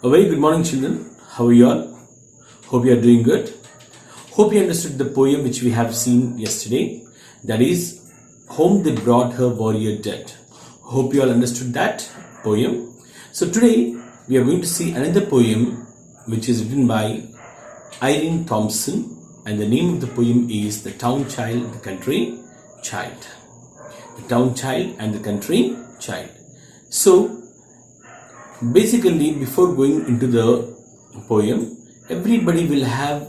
A very good morning, children. How are you all? Hope you are doing good. Hope you understood the poem which we have seen yesterday. That is, Home They Brought Her Warrior Dead. Hope you all understood that poem. So today we are going to see another poem which is written by Irene Thompson, and the name of the poem is The Town Child, the Country Child. The Town Child and the Country Child. So basically, before going into the poem, everybody will have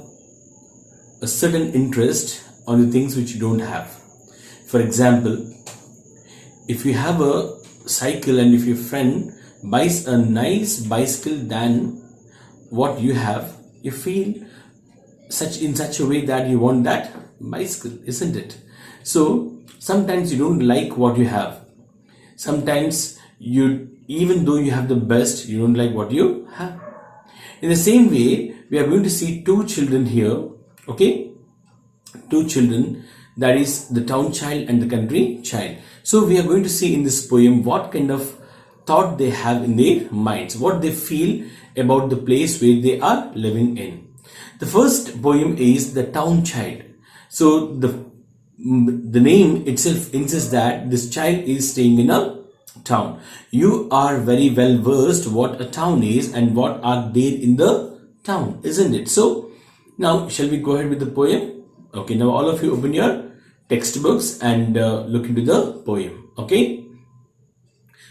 a certain interest on the things which you don't have. For example, if you have a cycle and if your friend buys a nice bicycle than what you have, you feel in such a way that you want that bicycle, isn't it? So sometimes you don't like what you have. Sometimes even though you have the best, you don't like what you have. In the same way, we are going to see two children here, okay? Two children, that is the town child and the country child. So we are going to see in this poem what kind of thought they have in their minds, what they feel about the place where they are living in. The first poem is the town child. So the name itself insists that this child is staying in a town. You are very well versed what a town is and what are there in the town, isn't it? So now shall we go ahead with the poem? Okay, now all of you open your textbooks and look into the poem. Okay,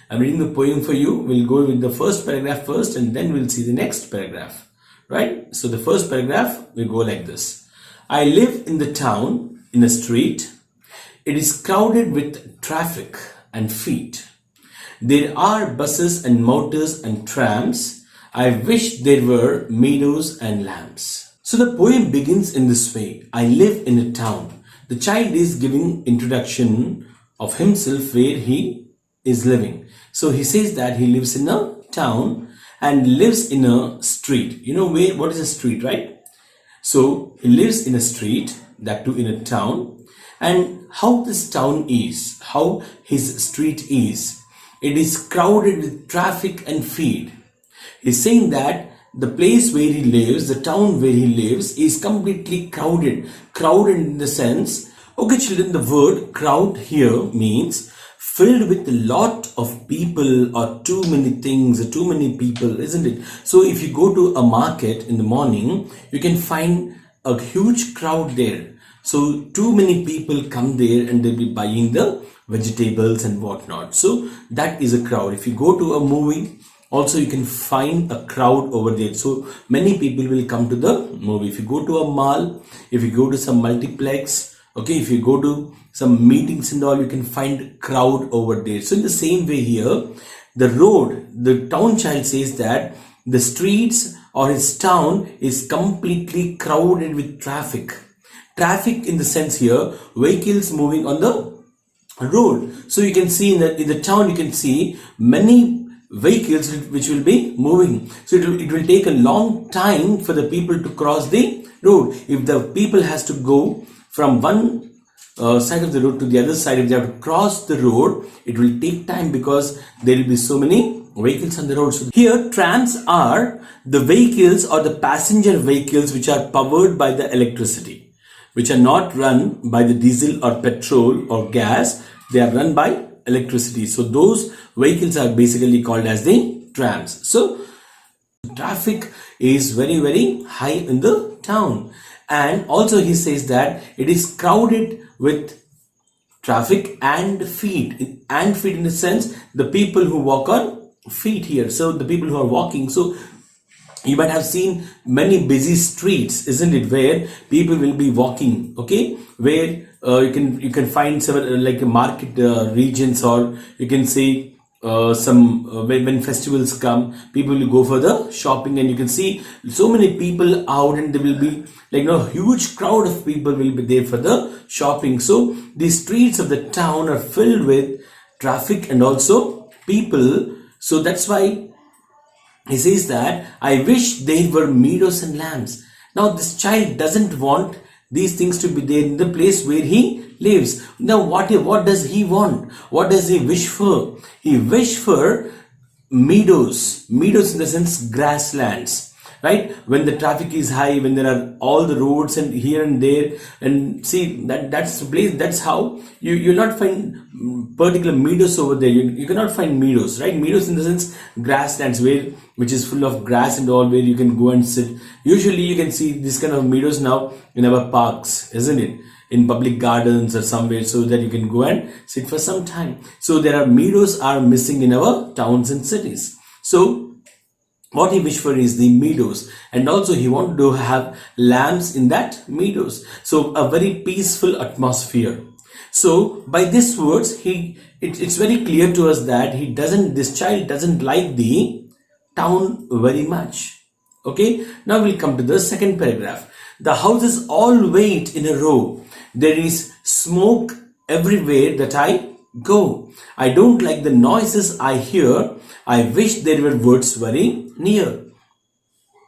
I'm reading the poem for you. We'll go with the first paragraph first and then we'll see the next paragraph, right? So the first paragraph will go like this. I live in the town, in a street. It is crowded with traffic and feet. There are buses and motors and trams. I wish there were meadows and lambs. So the poem begins in this way. I live in a town. The child is giving introduction of himself where he is living. So he says that he lives in a town and lives in a street. You know what is a street, right? So he lives in a street, that too in a town. And how this town is, how his street is, it is crowded with traffic and feet. He's saying that the place where he lives, the town where he lives, is completely crowded. Crowded in the sense, okay children, the word crowd here means filled with a lot of people or too many things or too many people, isn't it? So if you go to a market in the morning, you can find a huge crowd there. So too many people come there and they'll be buying the vegetables and whatnot. So that is a crowd. If you go to a movie, also you can find a crowd over there. So many people will come to the movie. If you go to a mall, if you go to some multiplex, okay, if you go to some meetings and all, you can find crowd over there. So in the same way here, the road, the town child says that the streets or his town is completely crowded with traffic. Traffic in the sense here, vehicles moving on the road. So you can see in the town, you can see many vehicles which will be moving. So it will take a long time for the people to cross the road. If the people has to go from one side of the road to the other side, if they have to cross the road, it will take time because there will be so many vehicles on the road. So here trams are the vehicles or the passenger vehicles which are powered by the electricity, which are not run by the diesel or petrol or gas. They are run by electricity. So those vehicles are basically called as the trams. So traffic is very, very high in the town. And also he says that it is crowded with traffic and feet. And feet in the sense, the people who walk on feet here. So the people who are walking. So you might have seen many busy streets, isn't it, where people will be walking, okay, where you can find several like market regions, or you can say when festivals come, people will go for the shopping, and you can see so many people out, and there will be like huge crowd of people will be there for the shopping. So the streets of the town are filled with traffic and also people. So that's why he says that I wish there were meadows and lambs. Now this child doesn't want these things to be there in the place where he lives. Now what does he want? What does he wish for? He wish for meadows in the sense grasslands, right? When the traffic is high, when there are all the roads and here and there, and see that's the place. That's how you'll not find particular meadows over there. You cannot find meadows, right? Meadows in the sense grasslands, which is full of grass and all, where you can go and sit. Usually you can see this kind of meadows now in our parks, isn't it? In public gardens or somewhere, so that you can go and sit for some time. So there are meadows are missing in our towns and cities. So what he wished for is the meadows, and also he wanted to have lambs in that meadows. So a very peaceful atmosphere. So by these words, it's very clear to us that this child doesn't like the town very much. Okay, now we'll come to the second paragraph. The houses all wait in a row. There is smoke everywhere that I go. I don't like the noises I hear. I wish there were woods very near.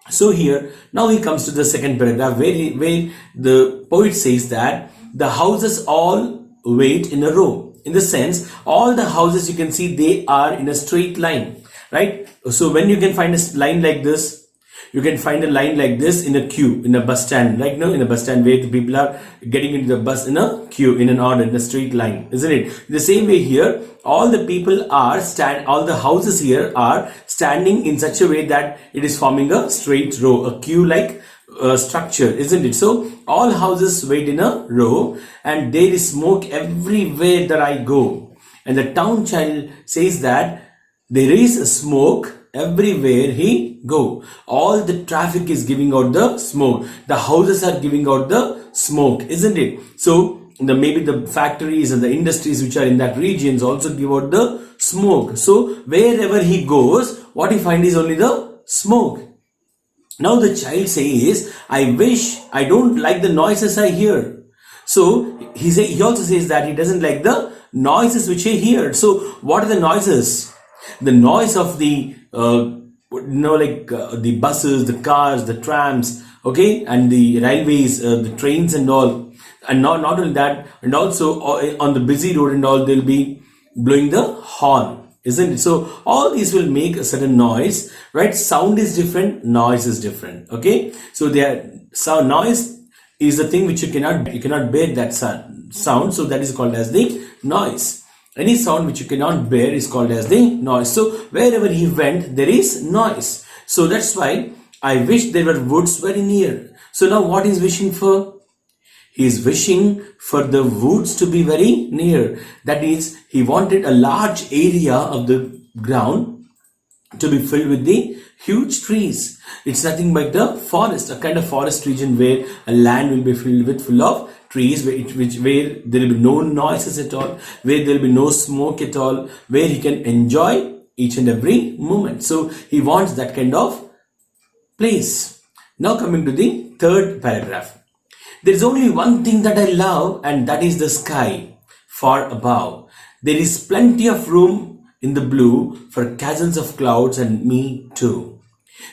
So here, now he comes to the second paragraph where the poet says that the houses all wait in a row. In the sense, all the houses you can see, they are in a straight line, right? So when you can find a line like this, you can find a line like this in a queue, in a bus stand, like now in a bus stand where the people are getting into the bus in a queue, in an order, in a straight line, isn't it? The same way here, all the houses here are standing in such a way that it is forming a straight row, a queue-like structure, isn't it? So all houses wait in a row, and there is smoke everywhere that I go. And the town child says that there is smoke everywhere he go. All the traffic is giving out the smoke. The houses are giving out the smoke, isn't it? So maybe the factories and the industries which are in that regions also give out the smoke. So wherever he goes, what he finds is only the smoke. Now the child says, I don't like the noises I hear. So he also says that he doesn't like the noises which he hears. So what are the noises? The noise of the the buses, the cars, the trams, okay, and the railways, the trains and all. And not only that, and also on the busy road and all, they'll be blowing the horn, isn't it? So all these will make a certain noise, right? Sound is different, noise is different, okay? So noise is the thing which you cannot bear that sound, so that is called as the noise. Any sound which you cannot bear is called as the noise. So wherever he went, there is noise. So that's why I wish there were woods very near. So now what is wishing for? He is wishing for the woods to be very near. That is, he wanted a large area of the ground to be filled with the huge trees. It's nothing but the forest, a kind of forest region where a land will be full of trees, where there will be no noises at all, where there will be no smoke at all, where he can enjoy each and every moment. So he wants that kind of place. Now coming to the third paragraph. There is only one thing that I love, and that is the sky far above. There is plenty of room in the blue for castles of clouds and me too.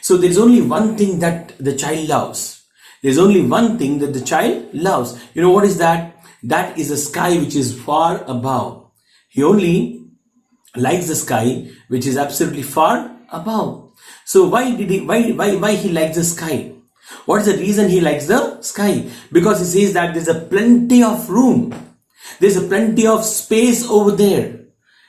So there is only one thing that the child loves. There's only one thing that the child loves. You know what is that? That is the sky which is far above. He only likes the sky which is absolutely far above. So why he likes the sky? What is the reason he likes the sky? Because he says that there's a plenty of room. There's a plenty of space over there.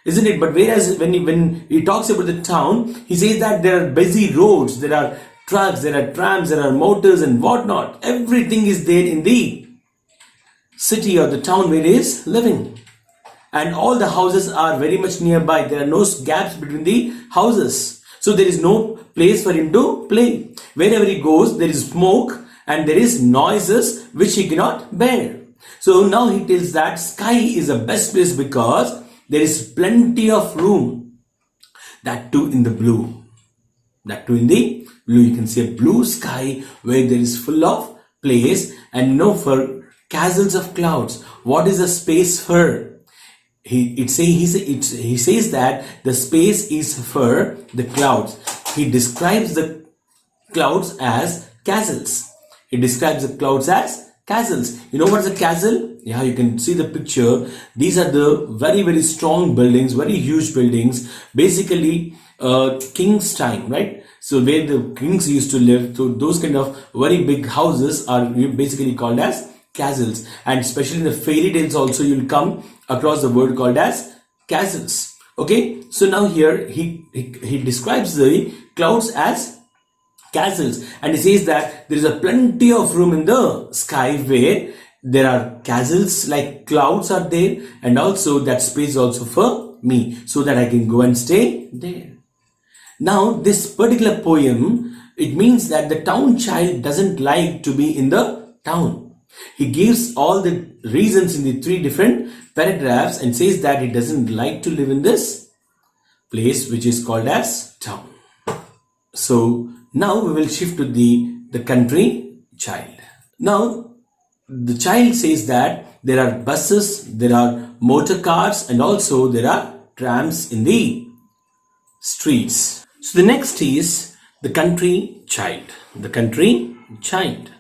Isn't it? But whereas when he talks about the town, he says that there are busy roads, there are trucks, there are trams, there are motors and whatnot. Everything is there in the city or the town where he is living. And all the houses are very much nearby. There are no gaps between the houses. So there is no place for him to play. Wherever he goes, there is smoke and there is noises which he cannot bear. So now he tells that sky is the best place because there is plenty of room. That too in the blue. That too in the blue. You can see a blue sky where there is full of place, and for castles of clouds. What is the space for? He says that the space is for the clouds. He describes the clouds as castles. He describes the clouds as castles. You know what's a castle? Yeah, you can see the picture. These are the very, very strong buildings, very huge buildings. Basically, king's time, right? So where the kings used to live, so those kind of very big houses are basically called as castles. And especially in the fairy tales also, you'll come across the word called as castles. Okay, so now here he describes the clouds as castles, and he says that there is a plenty of room in the sky where there are castles, like clouds are there, and also that space also for me, so that I can go and stay there. Now this particular poem, it means that the town child doesn't like to be in the town. He gives all the reasons in the 3 different paragraphs and says that he doesn't like to live in this place which is called as town. So now we will shift to the country child. Now the child says that there are buses, there are motor cars, and also there are trams in the streets. So the next is the country child. The country child.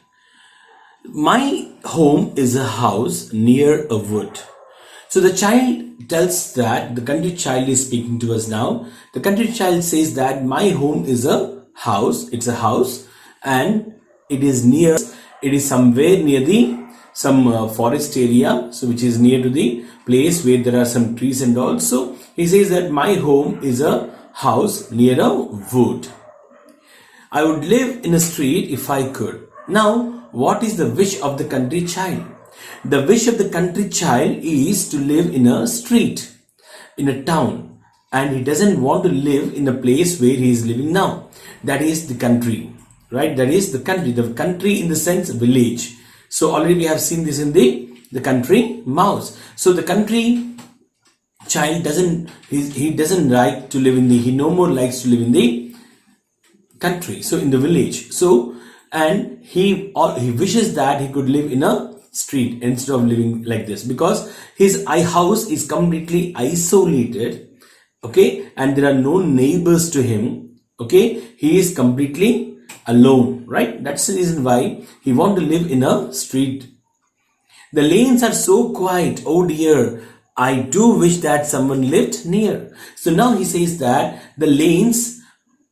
My home is a house near a wood. So the child tells that, the country child is speaking to us now. The country child says that my home is a house. It's a house, and it is somewhere near some forest area, so which is near to the place where there are some trees, and also he says that my home is a house near a wood. I would live in a street if I could. Now, what is the wish of the country child? The wish of the country child is to live in a street, in a town, and he doesn't want to live in the place where he is living now. That is the country, right? That is the country in the sense village. So already we have seen this in the country mouse. So the country child doesn't like to live in he no more likes to live in the country, so in the village. So, and he wishes that he could live in a street instead of living like this, because his house is completely isolated, okay, and there are no neighbors to him, okay. He is completely alone, right? That's the reason why he want to live in a street. The lanes are so quiet, oh dear, I do wish that someone lived near. So now he says that the lanes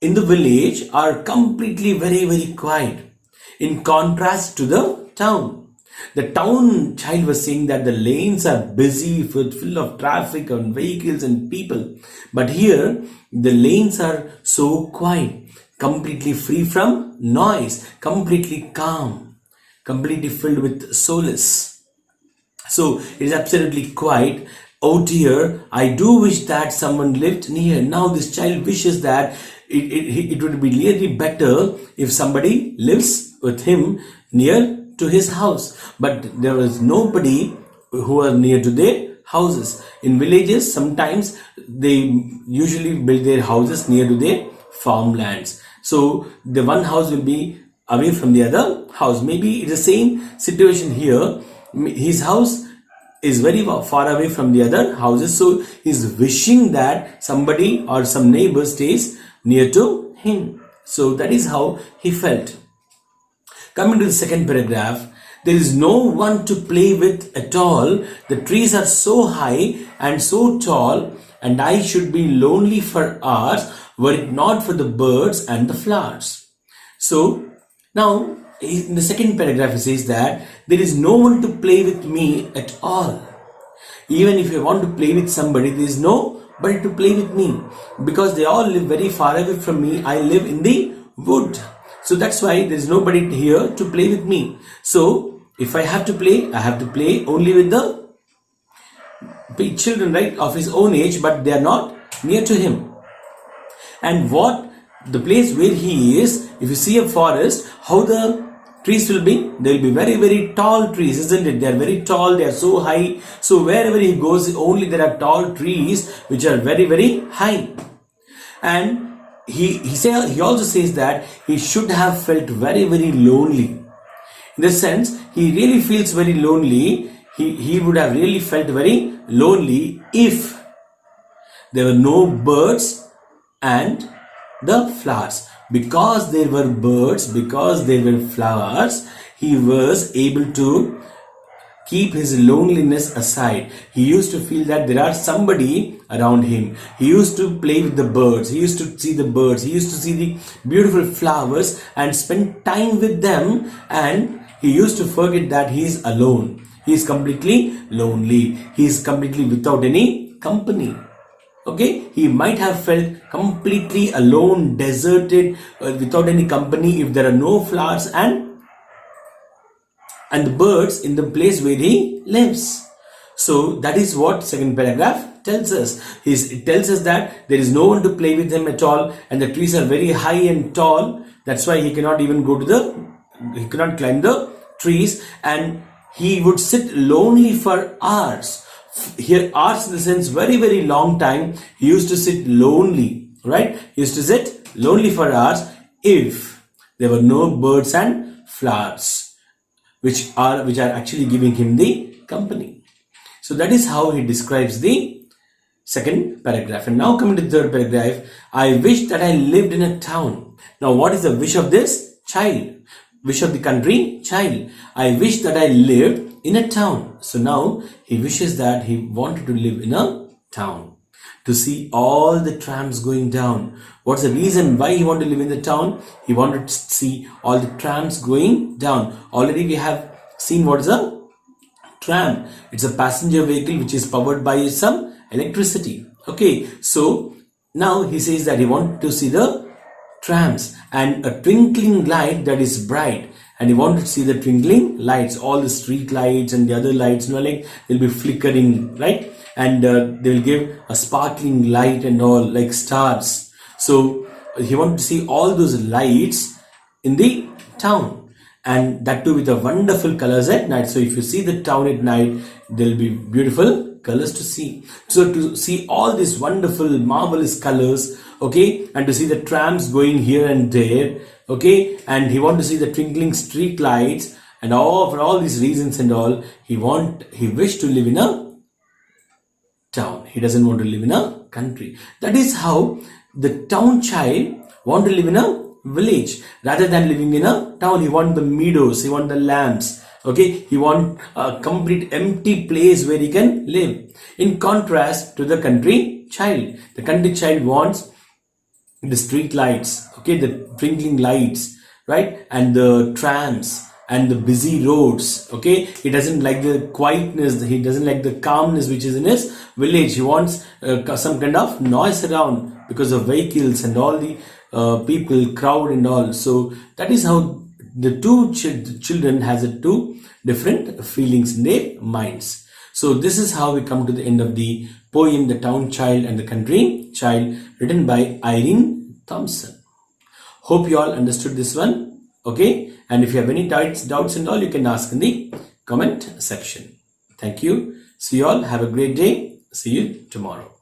in the village are completely very, very quiet, in contrast to the town. The town child was saying that the lanes are busy, full of traffic and vehicles and people. But here, the lanes are so quiet, completely free from noise, completely calm, completely filled with solace. So it is absolutely quiet. Oh dear, I do wish that someone lived near. Now this child wishes that it would be really better if somebody lives with him near to his house. But there is nobody who are near to their houses. In villages, sometimes they usually build their houses near to their farmlands. So the one house will be away from the other house. Maybe it's the same situation here. His house is very far away from the other houses, so he's wishing that somebody or some neighbor stays near to him. So that is how he felt. Coming to the second paragraph, there is no one to play with at all. The trees are so high and so tall, and I should be lonely for hours were it not for the birds and the flowers. So now in the second paragraph, he says that there is no one to play with me at all. Even if I want to play with somebody, there is nobody to play with me, because they all live very far away from me. I live in the wood. So that's why there is nobody here to play with me. So if I have to play, I have to play only with the children, right, of his own age, but they are not near to him. And what the place where he is, if you see a forest, how the trees will be? They will be very, very tall trees, isn't it? They are very tall, they are so high. So wherever he goes, only there are tall trees which are very, very high. And he also says that he should have felt very, very lonely. In the sense, he really feels very lonely. He would have really felt very lonely if there were no birds and the flowers. Because there were birds, because there were flowers, he was able to keep his loneliness aside. He used to feel that there are somebody around him. He used to play with the birds. He used to see the birds. He used to see the beautiful flowers and spend time with them. And he used to forget that he is alone. He is completely lonely. He is completely without any company. Okay, he might have felt completely alone, deserted, without any company if there are no flowers and the birds in the place where he lives. So that is what second paragraph tells us. It tells us that there is no one to play with him at all, and the trees are very high and tall. That's why he cannot even he cannot climb the trees, and he would sit lonely for hours. Here, hours in the sense very, very long time. He used to sit lonely, right? He used to sit lonely for hours if there were no birds and flowers, which are actually giving him the company. So that is how he describes the second paragraph. And now coming to the third paragraph, I wish that I lived in a town. Now what is the wish of this child? Wish of the country child. I wish that I lived in a town. So now he wishes that he wanted to live in a town, to see all the trams going down. What's the reason why he wanted to live in the town? He wanted to see all the trams going down. Already we have seen what is a tram. It's a passenger vehicle which is powered by some electricity. Okay, so now he says that he wanted to see the trams and a twinkling light that is bright. And he wanted to see the twinkling lights, all the street lights and the other lights, like they'll be flickering, right? And they will give a sparkling light and all, like stars. So he wanted to see all those lights in the town, and that too with the wonderful colors at night. So if you see the town at night, there'll be beautiful colors to see. So to see all these wonderful, marvelous colors, okay, and to see the trams going here and there, okay, and he wanted to see the twinkling street lights, and for all these reasons and all, he wished to live in a town. He doesn't want to live in a country. That is how the town child want to live in a village rather than living in a town. He want the meadows, he want the lambs, okay, he want a complete empty place where he can live. In contrast to the country child, the country child wants the street lights, okay, the twinkling lights, right, and the trams and the busy roads. Okay, he doesn't like the quietness, he doesn't like the calmness which is in his village. He wants some kind of noise around because of vehicles and all the people, crowd and all. So that is how the two children has two different feelings in their minds. So this is how we come to the end of the poem, The Town Child and the Country Child, written by Irene Thompson. Hope you all understood this one. Okay, and if you have any doubts and all, you can ask in the comment section. Thank you. See you all. Have a great day. See you tomorrow.